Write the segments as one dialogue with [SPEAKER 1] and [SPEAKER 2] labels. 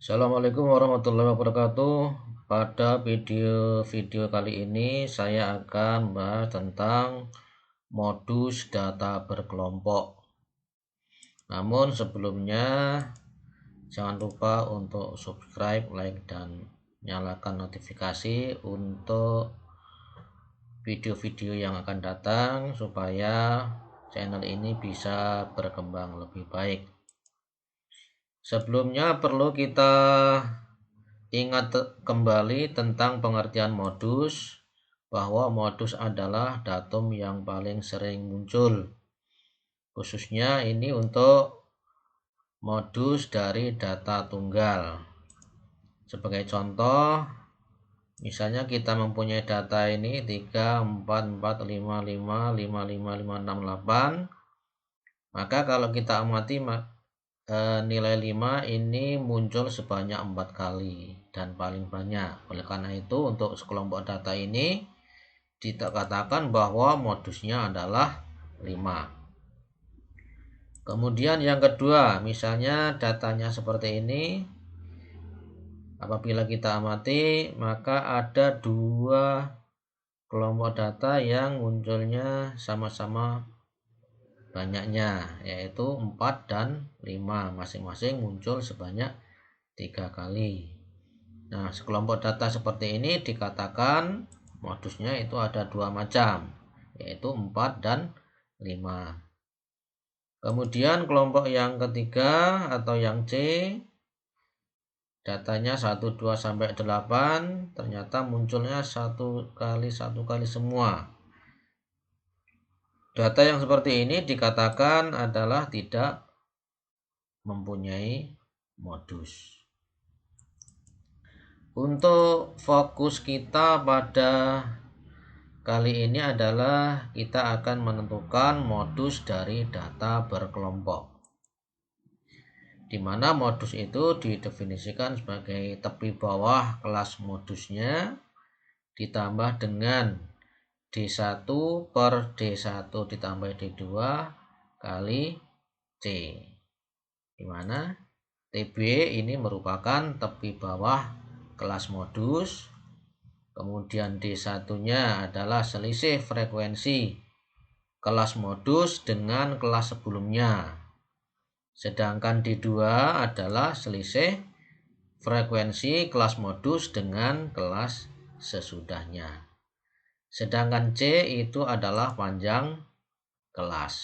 [SPEAKER 1] Assalamualaikum warahmatullahi wabarakatuh. Pada video kali ini saya akan membahas tentang modus data berkelompok. Namun sebelumnya jangan lupa untuk subscribe, like, dan nyalakan notifikasi untuk video-video yang akan datang supaya channel ini bisa berkembang lebih baik. Sebelumnya perlu kita ingat kembali tentang pengertian modus, bahwa modus adalah datum yang paling sering muncul. Khususnya ini untuk modus dari data tunggal. Sebagai contoh, misalnya kita mempunyai data ini 3, 4, 4, 5, 5, 5, 5, 5, 6, 8. Maka kalau kita amati nilai 5 ini muncul sebanyak 4 kali dan paling banyak. Oleh karena itu untuk sekelompok data ini dikatakan bahwa modusnya adalah 5. Kemudian yang kedua, misalnya datanya seperti ini. Apabila kita amati, maka ada 2 kelompok data yang munculnya sama-sama banyaknya, yaitu 4 dan 5, masing-masing muncul sebanyak 3 kali. Nah, sekelompok data seperti ini dikatakan modusnya itu ada 2 macam, yaitu 4 dan 5. Kemudian kelompok yang ketiga atau yang C, datanya 1, 2 sampai 8, ternyata munculnya 1 kali semua. Data yang seperti ini dikatakan adalah tidak mempunyai modus. Untuk fokus kita pada kali ini adalah kita akan menentukan modus dari data berkelompok, di mana modus itu didefinisikan sebagai tepi bawah kelas modusnya ditambah dengan D1 per D1 ditambah D2 kali C, di mana TB ini merupakan tepi bawah kelas modus. Kemudian D1-nya adalah selisih frekuensi kelas modus dengan kelas sebelumnya. Sedangkan D2 adalah selisih frekuensi kelas modus dengan kelas sesudahnya. Sedangkan C itu adalah panjang kelas.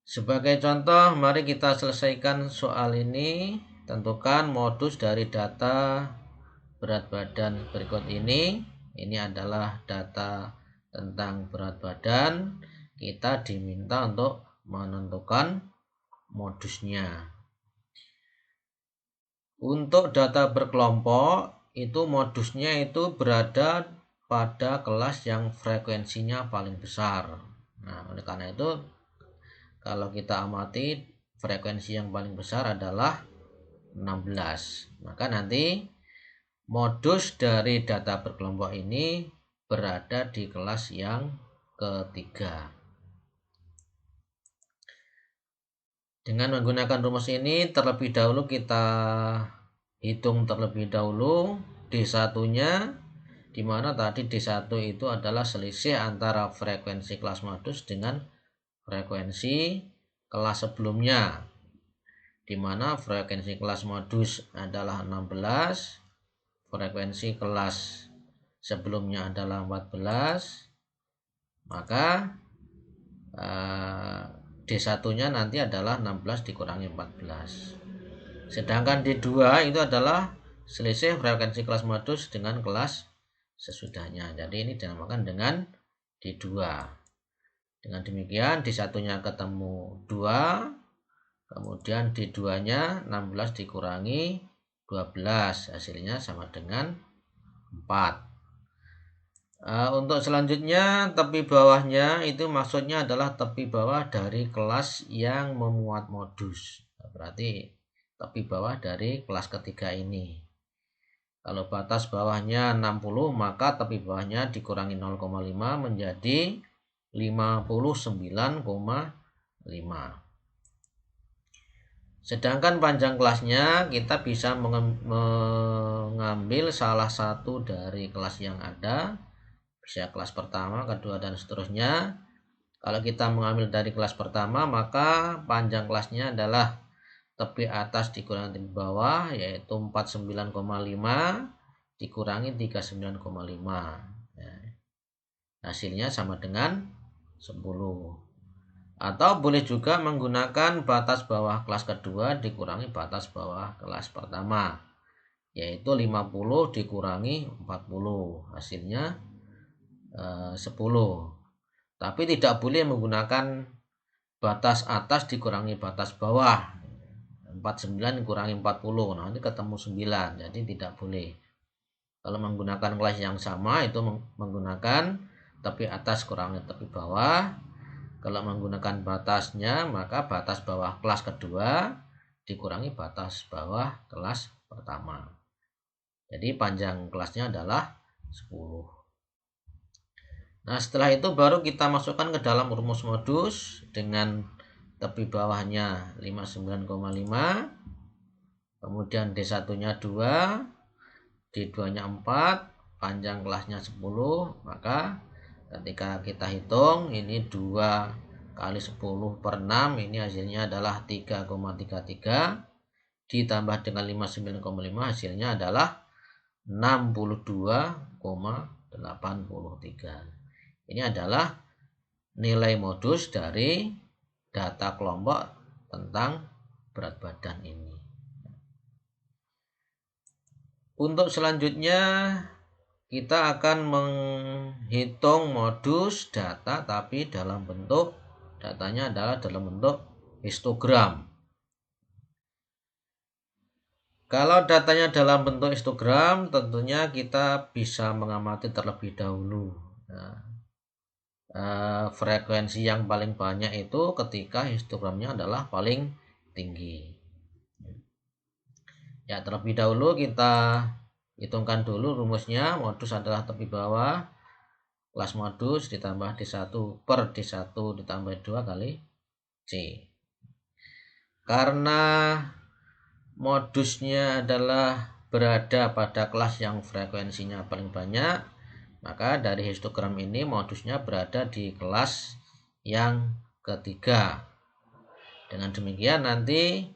[SPEAKER 1] Sebagai contoh, mari kita selesaikan soal ini. Tentukan modus dari data berat badan berikut ini. Ini adalah data tentang berat badan. Kita diminta untuk menentukan modusnya. Untuk data berkelompok, itu modusnya itu berada pada kelas yang frekuensinya paling besar. Nah, oleh karena itu kalau kita amati frekuensi yang paling besar adalah 16. Maka nanti modus dari data berkelompok ini berada di kelas yang ketiga. Dengan menggunakan rumus ini terlebih dahulu kita hitung terlebih dahulu D1-nya, di mana tadi D1 itu adalah selisih antara frekuensi kelas modus dengan frekuensi kelas sebelumnya, di mana frekuensi kelas modus adalah 16, frekuensi kelas sebelumnya adalah 14, maka D1-nya nanti adalah 16 dikurangi 14. Sedangkan D2 itu adalah selisih frekuensi kelas modus dengan kelas sesudahnya. Jadi ini dinamakan dengan D2. Dengan demikian D1-nya ketemu 2, kemudian D2-nya 16 dikurangi 12, hasilnya sama dengan 4. Untuk selanjutnya tepi bawahnya itu maksudnya adalah tepi bawah dari kelas yang memuat modus. Berarti tepi bawah dari kelas ketiga ini. Kalau batas bawahnya 60, maka tepi bawahnya dikurangi 0,5 menjadi 59,5. Sedangkan panjang kelasnya kita bisa mengambil salah satu dari kelas yang ada, bisa kelas pertama, kedua, dan seterusnya. Kalau kita mengambil dari kelas pertama, maka panjang kelasnya adalah tepi atas dikurangi tepi bawah, yaitu 49,5 dikurangi 39,5. Hasilnya sama dengan 10. Atau boleh juga menggunakan batas bawah kelas kedua dikurangi batas bawah kelas pertama, yaitu 50 dikurangi 40, hasilnya 10. Tapi tidak boleh menggunakan batas atas dikurangi batas bawah, 49 dikurangi 40, nah ini ketemu 9, jadi tidak boleh. Kalau menggunakan kelas yang sama itu menggunakan tepi atas kurangi tepi bawah. Kalau menggunakan batasnya, maka batas bawah kelas kedua dikurangi batas bawah kelas pertama. Jadi panjang kelasnya adalah 10. Nah, setelah itu baru kita masukkan ke dalam rumus modus dengan tepi bawahnya 59,5, kemudian D1-nya 2, D2-nya 4, panjang kelasnya 10, maka ketika kita hitung ini 2 kali 10 per 6, ini hasilnya adalah 3,33, ditambah dengan 59,5 hasilnya adalah 62,83. Ini adalah nilai modus dari data kelompok tentang berat badan ini. Untuk selanjutnya kita akan menghitung modus data, tapi dalam bentuk datanya adalah dalam bentuk histogram. Kalau datanya dalam bentuk histogram, tentunya kita bisa mengamati terlebih dahulu. Frekuensi yang paling banyak itu ketika histogramnya adalah paling tinggi. Ya, terlebih dahulu kita hitungkan dulu rumusnya. Modus adalah tepi bawah kelas modus ditambah D1 per D1 ditambah 2 kali C. Karena modusnya adalah berada pada kelas yang frekuensinya paling banyak, maka dari histogram ini modusnya berada di kelas yang ketiga. Dengan demikian nanti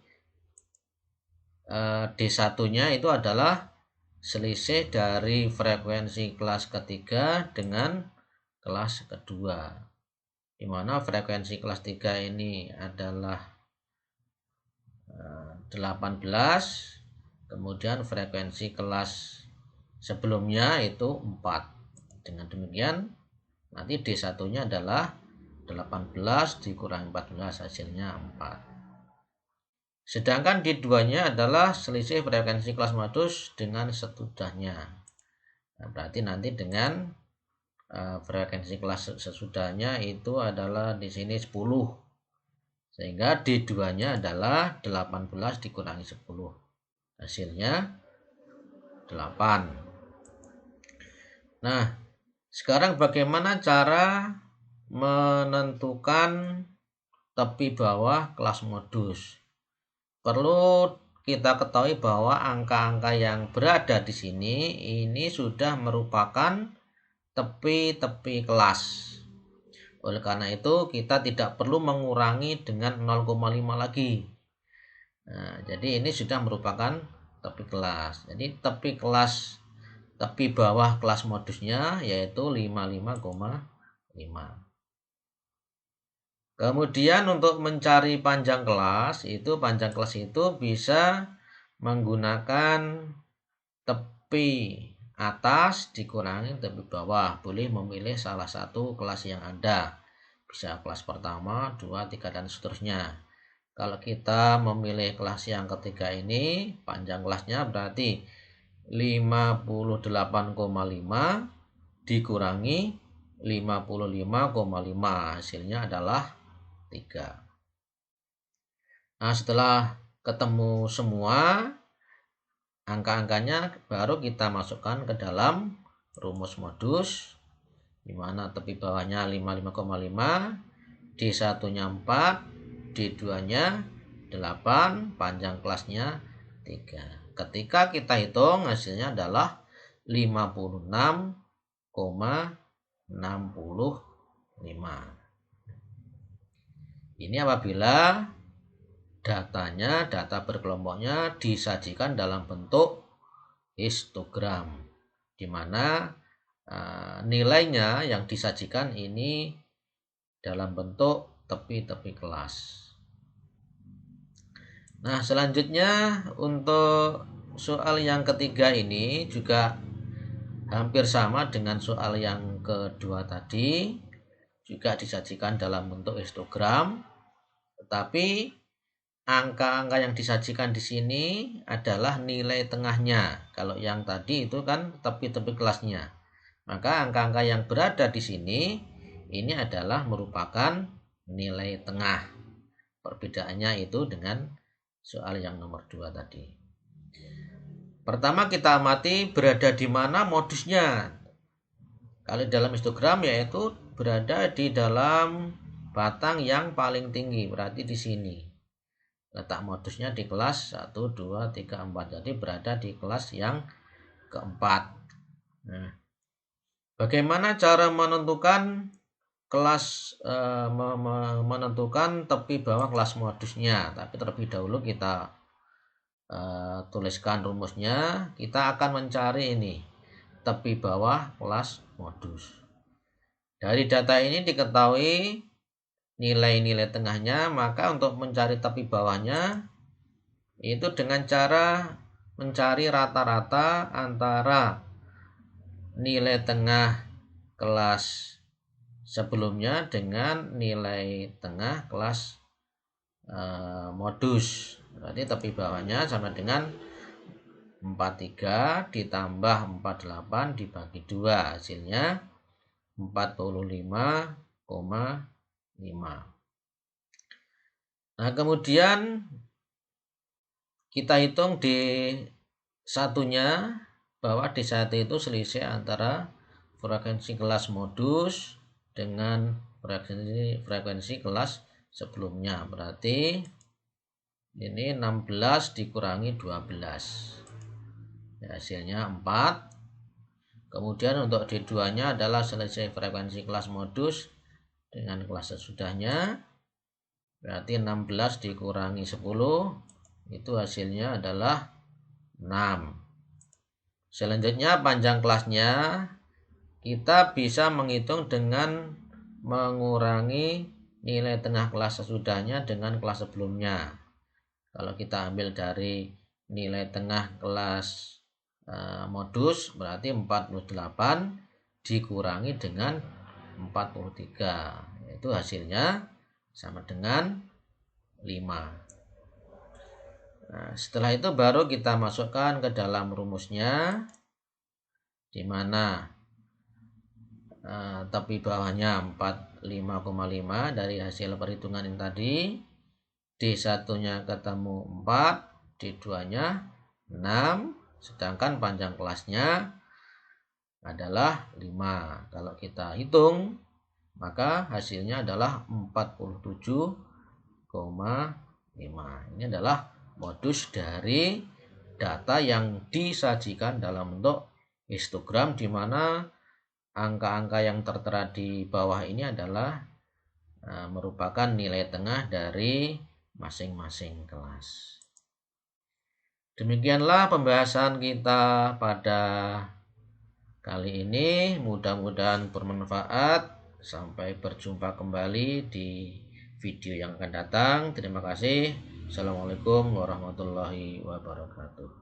[SPEAKER 1] D1-nya itu adalah selisih dari frekuensi kelas ketiga dengan kelas kedua, di mana frekuensi kelas 3 ini adalah 18, kemudian frekuensi kelas sebelumnya itu 4. Dengan demikian nanti D1-nya adalah 18 dikurangi 14, hasilnya 4. Sedangkan D2-nya adalah selisih frekuensi kelas modus dengan sesudahnya. Nah, berarti nanti dengan frekuensi kelas sesudahnya itu adalah di sini 10. Sehingga D2-nya adalah 18 dikurangi 10. Hasilnya 8. Nah, sekarang bagaimana cara menentukan tepi bawah kelas modus? Perlu kita ketahui bahwa angka-angka yang berada di sini ini sudah merupakan tepi-tepi kelas. Oleh karena itu kita tidak perlu mengurangi dengan 0,5 lagi. Nah, jadi ini sudah merupakan tepi kelas. Jadi tepi kelas, tepi bawah kelas modusnya yaitu 55,5. Kemudian untuk mencari panjang kelas itu bisa menggunakan tepi atas dikurangi tepi bawah. Boleh memilih salah satu kelas yang ada. Bisa kelas pertama, 2, 3, dan seterusnya. Kalau kita memilih kelas yang ketiga ini, panjang kelasnya berarti 58,5 dikurangi 55,5. Hasilnya adalah 3. Nah, setelah ketemu semua angka-angkanya, baru kita masukkan ke dalam rumus modus, di mana tepi bawahnya 55,5, D1-nya 4, D2-nya 8, panjang kelasnya 3. Ketika kita hitung hasilnya adalah 56,65. Ini apabila data berkelompoknya disajikan dalam bentuk histogram, di mana nilainya yang disajikan ini dalam bentuk tepi-tepi kelas. Nah, selanjutnya untuk soal yang ketiga ini juga hampir sama dengan soal yang kedua tadi, juga disajikan dalam bentuk histogram, tetapi angka-angka yang disajikan di sini adalah nilai tengahnya. Kalau yang tadi itu kan tepi-tepi kelasnya, maka angka-angka yang berada di sini ini adalah merupakan nilai tengah. Perbedaannya itu dengan soal yang nomor 2 tadi. Pertama kita amati berada di mana modusnya. Kalau dalam histogram yaitu berada di dalam batang yang paling tinggi, berarti di sini. Letak modusnya di kelas 1, 2, 3, 4. Jadi berada di kelas yang keempat. Nah, bagaimana cara menentukan menentukan tepi bawah kelas modusnya? Tapi terlebih dahulu kita tuliskan rumusnya. Kita akan mencari ini tepi bawah kelas modus. Dari data ini diketahui nilai-nilai tengahnya, maka untuk mencari tepi bawahnya itu dengan cara mencari rata-rata antara nilai tengah kelas sebelumnya dengan nilai tengah kelas modus. Berarti tepi bawahnya sama dengan 43 ditambah 48 dibagi 2, hasilnya 45,5. Nah, kemudian kita hitung di satunya, bahwa di satu itu selisih antara frekuensi kelas modus dengan frekuensi kelas sebelumnya. Berarti ini 16 dikurangi 12. Ya, hasilnya 4. Kemudian untuk D2-nya adalah selisih frekuensi kelas modus dengan kelas sesudahnya. Berarti 16 dikurangi 10, itu hasilnya adalah 6. Selanjutnya panjang kelasnya kita bisa menghitung dengan mengurangi nilai tengah kelas sesudahnya dengan kelas sebelumnya. Kalau kita ambil dari nilai tengah kelas modus, berarti 48 dikurangi dengan 43, itu hasilnya sama dengan 5. Nah, setelah itu baru kita masukkan ke dalam rumusnya, di mana tepi bawahnya 45,5 dari hasil perhitungan yang tadi. D1-nya ketemu 4, D2-nya 6, sedangkan panjang kelasnya adalah 5. Kalau kita hitung, maka hasilnya adalah 47,5. Ini adalah modus dari data yang disajikan dalam bentuk histogram, di mana angka-angka yang tertera di bawah ini adalah merupakan nilai tengah dari masing-masing kelas. Demikianlah pembahasan kita pada kali ini. Mudah-mudahan bermanfaat. Sampai berjumpa kembali di video yang akan datang. Terima kasih. Assalamualaikum warahmatullahi wabarakatuh.